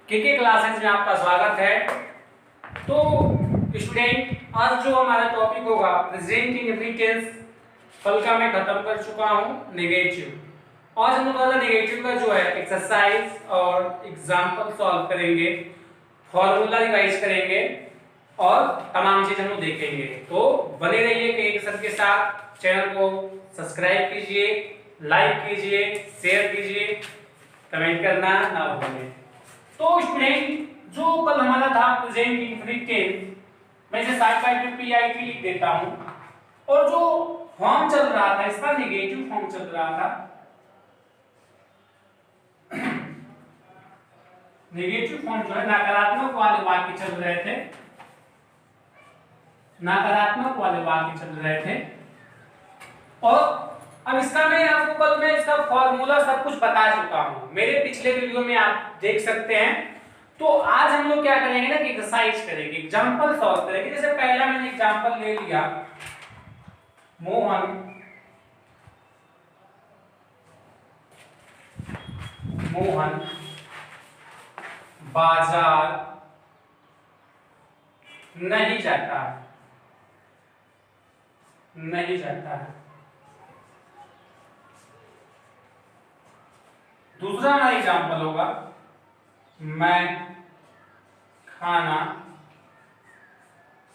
के क्लासेस में आपका स्वागत है। तो स्टूडेंट, आज जो हमारा टॉपिक होगा प्रेजेंट इंडेफिनिट, कल का मैं खत्म कर चुका हूँ नेगेटिव। आज हम लोग नेगेटिव का जो है एक्सरसाइज और एग्जांपल सॉल्व करेंगे, फॉर्मूला रिवाइज करेंगे और तमाम चीजें हम लोग देखेंगे। तो बने रहिए के सर के साथ। चैनल को सब्सक्राइब कीजिए, लाइक कीजिए, शेयर कीजिए, कमेंट करना ना भूलें। तो स्टूडेंट, जो कल हमारा था प्रेजेंट इंडेफिनिट टेंस, मैं इसे साइड बाय में PIT लिख देता हूं। और जो फॉर्म चल रहा था इसका नेगेटिव फॉर्म चल रहा था। नेगेटिव फॉर्म जो है नकारात्मक वाले वाक्य चल रहे थे, नकारात्मक वाले वाक्य चल रहे थे। और अब इसका मैं आपको कल में इसका फॉर्मूला सब कुछ बता चुका हूं, मेरे पिछले वीडियो में आप देख सकते हैं। तो आज हम लोग क्या करेंगे ना कि एक्सरसाइज करेंगे, एग्जांपल सॉल्व करेंगे। जैसे पहला मैंने एग्जांपल ले लिया, मोहन बाजार नहीं जाता है, नहीं जाता है। दूसरा हमारा एग्जांपल होगा, मैं खाना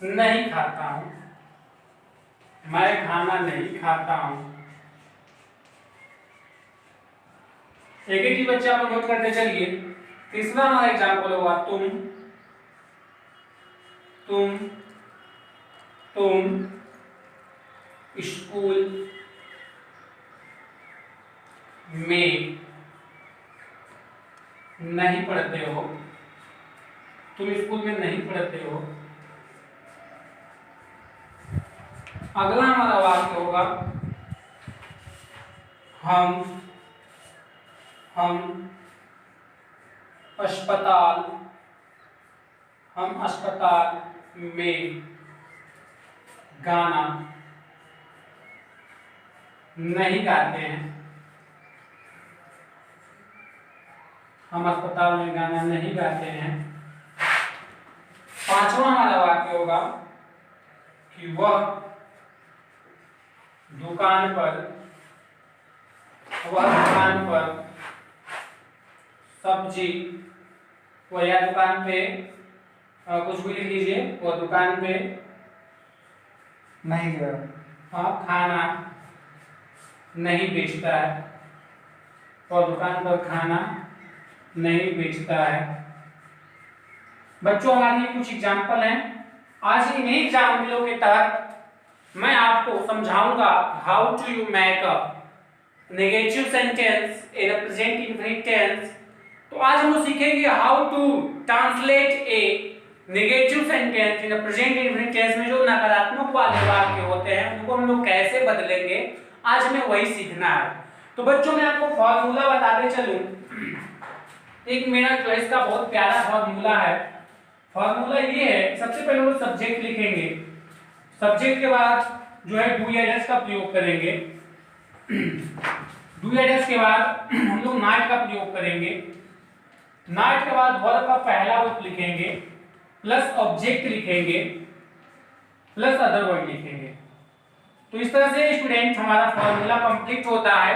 नहीं खाता हूं, मैं खाना नहीं खाता हूं। एक एक चीज बच्चे आप नोट करते चलिए। तीसरा हमारा एग्जांपल होगा, तुम स्कूल में नहीं पढ़ते हो, तुम स्कूल में नहीं पढ़ते हो। अगला हमारा वाक्य होगा, हम अस्पताल में गाना नहीं गाते हैं, हम अस्पताल में गाना नहीं गाते हैं। पांचवा हमारा वाक्य होगा कि वह दुकान पर सब्जी, वो या दुकान पे कुछ भी लिख लीजिए, वो दुकान पे नहीं गया, हाँ खाना नहीं बेचता है, और दुकान पर खाना नहीं बेचता है। बच्चों, हमारे ये कुछ एग्जाम्पल हैं। आज इन्हीं एग्जाम्पलों के तहत मैं आपको समझाऊंगा how to you make a negative sentence in a present indefinite tense. तो आज हम लोग सीखेंगे how to translate a negative sentence in a present indefinite tense में जो नकारात्मक वाले वाक्य होते हैं उनको हम लोग कैसे बदलेंगे, आज हमें वही सीखना है। तो बच्चों, मैं आपको फॉर्मूला बताते चलूं। एक मेरा चॉइस का बहुत प्यारा फॉर्मूला है। फॉर्मूला ये है, सबसे पहले हम सब्जेक्ट लिखेंगे, सब्जेक्ट के बाद जो है डू या डैश का प्रयोग करेंगे, डू या डैश के बाद हम लोग नॉट का प्रयोग करेंगे, नॉट के बाद वर्ब का पहला रूप लिखेंगे, प्लस ऑब्जेक्ट लिखेंगे, प्लस अदर वर्ड लिखेंगे। तो इस तरह से स्टूडेंट हमारा फॉर्मूला कंप्लीट होता है।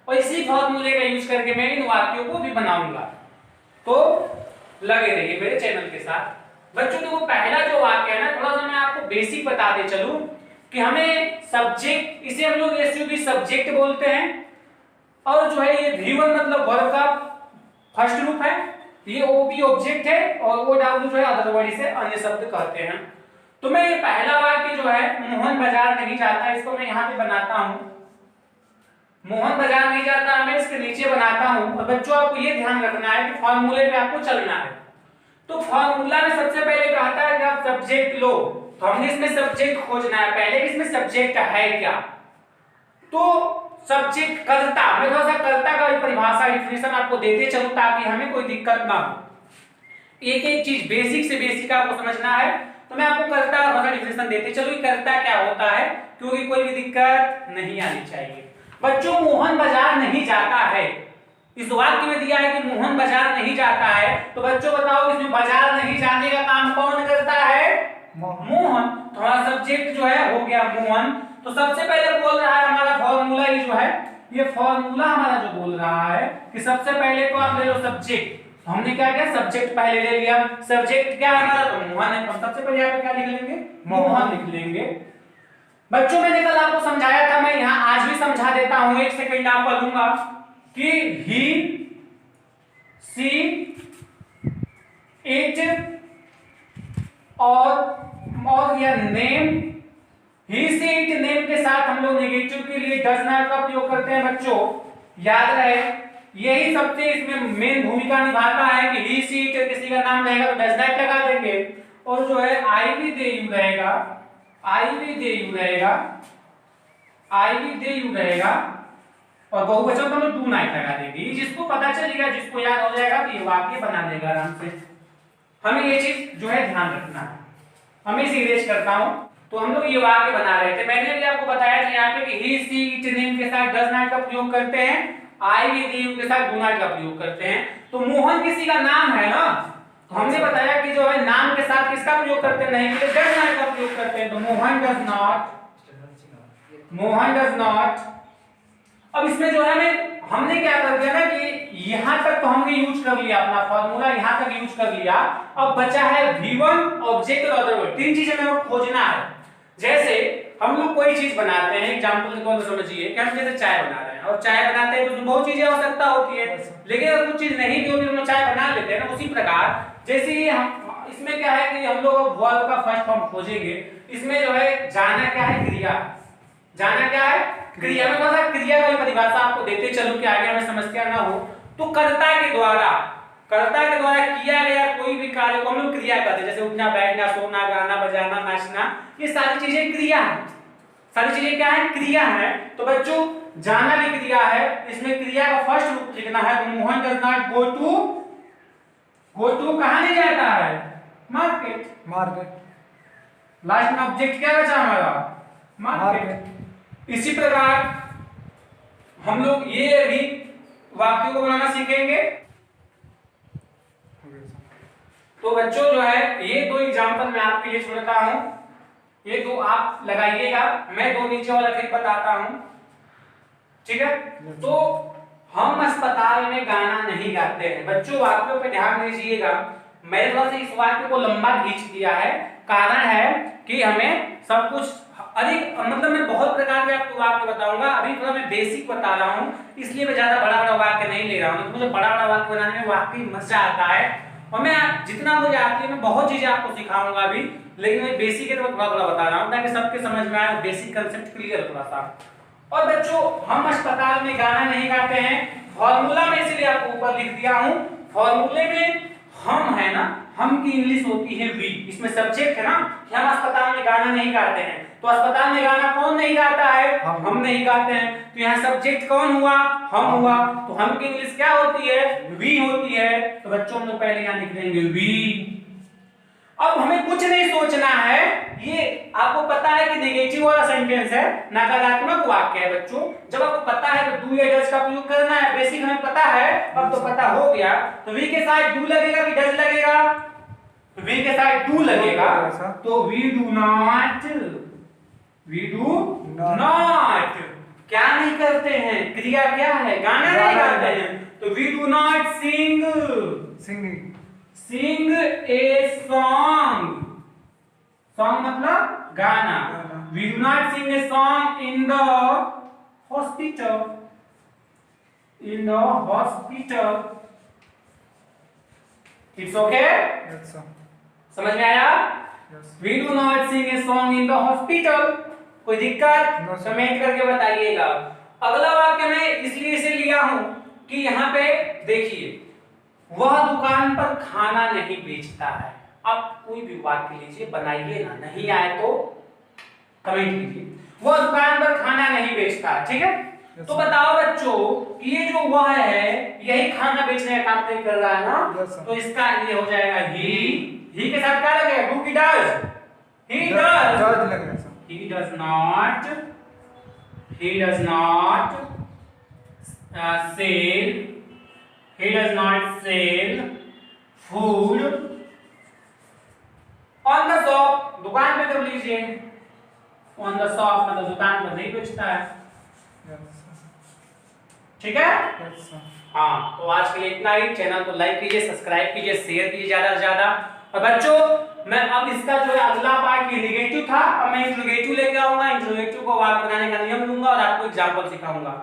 और इसी फॉर्मूले का यूज करके मैं इन वाक्यों को भी बनाऊंगा। तो लगे रहिए मेरे चैनल के साथ। बच्चों, देखो पहला जो वाक्य है ना, थोड़ा सा मैं आपको बेसिक बताते चलूं कि हमें सब्जेक्ट, इसे हम लोग एसयूवी सब्जेक्ट बोलते हैं। और जो है ये V1 मतलब वर्ब का फर्स्ट रूप है, ये OB ऑब्जेक्ट है, और OW जो है अदर वर्ड, इसे अन्य शब्द कहते हैं। तो मैं ये पहला वाक्य जो है मोहन बाजार नहीं जाता, इसको मैं यहाँ पे बनाता हूँ, मोहन बाजार नहीं जाता, मैं इसके नीचे बनाता हूँ। और बच्चों, आपको ये ध्यान रखना है कि फॉर्मूले पे आपको चलना है। तो फॉर्मूला में सबसे पहले कहता है कि आप सब्जेक्ट लो, तो हमने इसमें सब्जेक्ट खोजना है पहले कि इसमें सब्जेक्ट है क्या। तो सब्जेक्ट कर्ता, मैं थोड़ा सा कर्ता का परिभाषा डिफिनेशन आपको देते चलूं ताकि हमें कोई दिक्कत ना हो। एक एक चीज बेसिक से बेसिक आपको समझना है, तो मैं आपको कर्ता का थोड़ा डिफिनेशन देते चलूं कि कर्ता क्या होता है, क्योंकि कोई भी दिक्कत नहीं आनी चाहिए। बच्चों, मोहन बाजार नहीं जाता है, इस वाक्य में दिया है कि मोहन बाजार नहीं जाता है, तो बच्चों बताओ इसमें बाजार नहीं जाने का काम कौन करता है? मोहन। तो हमारा सब्जेक्ट जो है हो गया मोहन। तो सबसे पहले बोल रहा है हमारा फॉर्मूला, ये जो है ये फॉर्मूला हमारा जो बोल रहा है कि सबसे पहले तो आप ले लो सब्जेक्ट। तो हमने क्या किया, सब्जेक्ट पहले ले लिया। सब्जेक्ट क्या है हमारा? तो मोहन है। तो सबसे पहले यहाँ पे क्या लिख लेंगे? मोहन लिख लेंगे। बच्चों मैंने कल आपको समझाया था, मैं यहाँ आज भी समझा देता हूँ, एक सेकंड आपको लूंगा कि ही सी इट और या name, he see it name के साथ हम लोग नेगेटिव के लिए डज नॉट का प्रयोग करते हैं। बच्चों याद रहे, यही सबसे इसमें मेन भूमिका निभाता है कि ही सी इट किसी का नाम रहेगा तो डज नॉट लगा देंगे, और जो है आई भी दे यू रहेगा, आई भी दे यू रहेगा, आई भी दे यू रहेगा, और बहुवचन तो डू नॉट लगा देंगे। जिसको पता चलेगा, जिसको याद हो जाएगा तो ये वाक्य बना देगा आराम से। हमें ये चीज जो है ध्यान रखना है। हमें इसे इरेज करता हूं। तो हम लोग ये वाक्य बना रहे थे, मैंने भी आपको बताया था यहाँ पे कि ही सी इट नेम के साथ डज नॉट का प्रयोग करते हैं, आई भी दे यू के साथ डू नॉट का प्रयोग करते हैं। तो मोहन किसी का नाम है ना, तो हमने बताया कि जो है नाम के साथ किसका प्रयोग करते हैं? नहीं, डज नॉट का प्रयोग करते हैं। तो Mohan does not, Mohan does not. अब इसमें जो है हमने क्या कर दिया ना कि यहां तक तो हमने यूज कर लिया, अपना फार्मूला यहां तक यूज कर लिया। अब बचा है V1 ऑब्जेक्ट और अदर वर्ड। तीन चीजें हमें खोजना है। जैसे हम लोग कोई चीज बनाते हैं, एग्जांपल के तौर पर समझिए कि हम जैसे चाय बना रहे हैं, और चाय बनाते हैं तो बहुत चीजें आवश्यकता होती है, लेकिन अगर कुछ चीज नहीं भी होती तो हम चाय बना लेते हैं ना। उसी प्रकार जैसे ही हम इसमें क्या है कि हम लोग वर्ब का फर्स्ट फॉर्म खोजेंगे। इसमें जो है जाना क्या है? क्रिया। जाना क्या है? क्रिया। में थोड़ा क्रिया वाली परिभाषा आपको देते चलूं कि आगे हमें समस्या ना हो। तो कर्ता के द्वारा किया गया कोई भी कार्य को हम लोग क्रिया कहते हैं। जैसे उठना, बैठना, सोना, गाना बजाना, नाचना, ये सारी चीजें क्रिया है। सारी चीजें क्या है? क्रिया है। तो बच्चों जाना भी क्रिया है, इसमें क्रिया का फर्स्ट रूप लिखना है। तो Mohan does not go to कहां नहीं जाता है? मार्केट। लास्ट में ऑब्जेक्ट क्या बचा हमारा? मार्केट। इसी प्रकार हम लोग ये भी वाक्यों को बनाना सीखेंगे। तो बच्चों जो है ये दो एग्जांपल मैं आपके लिए छोड़ता हूं, ये दो आप लगाइएगा, मैं दो नीचे वाला फिर बताता हूं, ठीक है? तो हम अस्पताल में गाना नहीं गाते हैं। बच्चों वाक्यों पे ध्यान दीजिएगा। मैंने थोड़ा सा इस वाक्य को लंबा खींच दिया है, कारण है कि हमें सब कुछ अधिक मतलब मैं बहुत प्रकार के आपको वाक्य बताऊंगा। अभी थोड़ा मैं बेसिक बता रहा हूं, इसलिए मैं ज्यादा बड़ा वाक्य नहीं ले रहा हूं। मुझे बड़ा वाक्य बनाने में वाकई मजा आता है, और मैं जितना मुझे आती है मैं बहुत चीजें आपको सिखाऊंगा अभी, लेकिन मैं बेसिक है तो थोड़ा थोड़ा बता रहा हूं ताकि सबके समझ में आए, बेसिक कंसेप्ट क्लियर थोड़ा सा। और बच्चों हम अस्पताल में गाना नहीं गाते हैं। फॉर्मूला में इसलिए आपको ऊपर लिख दिया हूं। फॉर्मूले में हम है ना, हम की इंग्लिश होती है वी। इसमें सब्जेक्ट है ना कि हम अस्पताल में गाना नहीं गाते हैं। तो अस्पताल में गाना कौन नहीं गाता है? हम नहीं गाते हैं। तो यहाँ सब्जेक्ट कौन हुआ? हम हुआ। तो हम की इंग्लिश क्या होती है? वी होती है। तो बच्चों हम लोग पहले यहाँ लिख देंगे वी। अब हमें कुछ नहीं सोचना है, ये आपको पता है कि नेगेटिव वाला सेंटेंस है, नकारात्मक वाक्य है। बच्चों जब आपको पता है तो डू या डज का प्रयोग करना है। बेसिक हमें पता है, अब तो पता हो गया। तो वी के साथ डू लगेगा कि डज लगेगा? वी के साथ डू लगेगा। तो वी डू नॉट क्या नहीं करते हैं? क्रिया क्या है? गाना नहीं गाते हैं। तो we do not sing a song. Song मतलब गाना। We do not sing a song in the hospital. It's okay? समझ में आया? We do not sing a song in the hospital. कोई दिक्कत? कमेंट करके बताइएगा। अगला वाक्य मैं इसलिए इसे लिया हूं कि यहाँ पे देखिए, वह दुकान पर खाना नहीं बेचता है। आप कोई भी वाक्य लीजिए, बनाइए ना, नहीं आए तो कमेंट कीजिए। वह दुकान पर खाना नहीं बेचता है, ठीक है? तो बताओ बच्चों कि ये जो वह है यही खाना बेचने का काम नहीं कर रहा है ना, तो इसका ये हो जाएगा ही के साथ क्या लगेगा? डू की does? He does. He does not sell he does not sell food on the shop, दुकान पे कर लीजिए, on the shop मतलब दुकान पर नहीं बेचता है। ठीक है? हाँ, तो आज के लिए इतना ही। चैनल को लाइक कीजिए, सब्सक्राइब कीजिए, शेयर कीजिए ज्यादा से ज्यादा। और बच्चों मैं अब इसका जो है अगला पार्ट इंट्रोगेटिव था, अब मैं इंट्रोगेटिव लेके आऊंगा, इंट्रोगेटिव को वाक्य बनाने का नियम दूंगा और आपको एग्जांपल सिखाऊंगा।